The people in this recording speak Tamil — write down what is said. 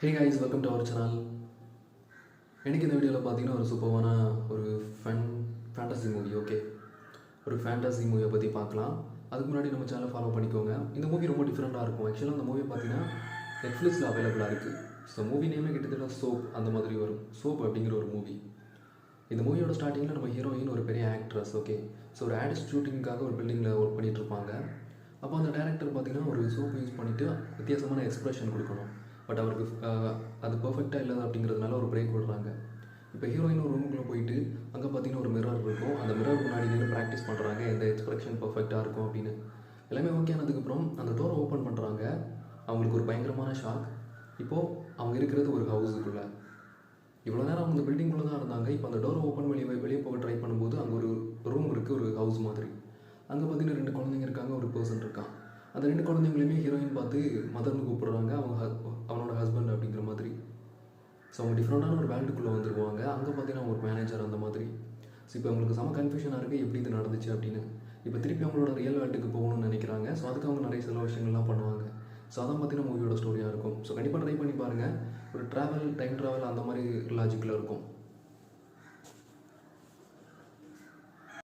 Hey guys, welcome to our channel. எனக்கு இந்த வீடியோவில் பார்த்தீங்கன்னா ஒரு சூப்பரான ஒரு ஃபேண்டசி மூவி. ஓகே, ஒரு ஃபேண்டசி மூவியை பற்றி பார்க்கலாம். அதுக்கு முன்னாடி நம்ம சேனலை ஃபாலோ பண்ணிக்கோங்க. இந்த மூவி ரொம்ப டிஃப்ரெண்ட்டாக இருக்கும். ஆக்சுவலாக அந்த மூவி பார்த்தீங்கன்னா நெட்ஃப்ளிக்ஸில் அவைலபிளாக இருக்குது. ஸோ மூவி நேமே கிட்டத்தட்ட சோப் அந்த மாதிரி வரும். சோப் அப்படிங்கிற ஒரு மூவி. இந்த மூவியோட ஸ்டார்டிங்கில் நம்ம ஹீரோயின் ஒரு பெரிய ஆக்ட்ரஸ். ஓகே, ஸோ ஒரு ஆட் ஷூட்டிங்காக ஒரு பில்டிங்கில் ஒர்க் பண்ணிகிட்டு இருப்பாங்க. அப்போ அந்த டேரக்டர் பார்த்தீங்கன்னா ஒரு சோப் யூஸ் பண்ணிவிட்டு வித்தியாசமான எக்ஸ்ப்ரெஷன் கொடுக்கணும். பட் அவருக்கு அது பர்ஃபெக்டாக இல்லை அப்படிங்கிறதுனால ஒரு பிரேக் விடுறாங்க. இப்போ ஹீரோயின் ஒரு ரூமுக்குள்ளே போயிட்டு அங்கே பார்த்தீங்கன்னா ஒரு மிரர் இருக்கும். அந்த மிரர் முன்னாடி நின்று ப்ராக்டிஸ் பண்ணுறாங்க எந்த எக்ஸ்ப்ரெஷன் பர்ஃபெக்டாக இருக்கும் அப்படின்னு. எல்லாமே ஓகே ஆனதுக்கப்புறம் அந்த டோரை ஓப்பன் பண்ணுறாங்க. அவங்களுக்கு ஒரு பயங்கரமான ஷாக். இப்போது அவங்க இருக்கிறது ஒரு ஹவுஸுக்குள்ளே. இவ்வளோ நேரம் அவங்க பில்டிங்குள்ளே தான் இருந்தாங்க. இப்போ அந்த டோரை ஓப்பன் வெளியே போக ட்ரை பண்ணும்போது அங்கே ஒரு ரூம் இருக்குது, ஒரு ஹவுஸ் மாதிரி. அங்கே பார்த்தீங்கன்னா 2 குழந்தைங்க இருக்காங்க, ஒரு பர்சன் இருக்கான். அந்த 2 குழந்தைங்களையுமே ஹீரோயின் பார்த்து மதர்னு கூப்பிடுறாங்க, அவனோட ஹஸ்பண்ட் அப்படிங்கிற மாதிரி. ஸோ அவங்க டிஃப்ரெண்ட்டான ஒரு வேர்ல்டுக்குள்ளே வந்துருவாங்க. அங்கே பார்த்தீங்கன்னா ஒரு மேனேஜர் அந்த மாதிரி. ஸோ இப்போ அவங்களுக்கு செம கன்ஃபியூஷனாக இருக்குது எப்படி இது நடந்துச்சு அப்படின்னு. இப்போ திருப்பி அவங்களோட ரியல் வேர்ல்டுக்கு போகணும்னு நினைக்கிறாங்க. ஸோ அதுக்கு அவங்க நிறைய சில விஷயங்கள்லாம் பண்ணுவாங்க. ஸோ அதான் பார்த்தீங்கன்னா மூவியோட ஸ்டோரியாக இருக்கும். ஸோ கண்டிப்பாக ட்ரை பண்ணி பாருங்கள். ஒரு டைம் ட்ராவல் அந்த மாதிரி லாஜிக்கில் இருக்கும்.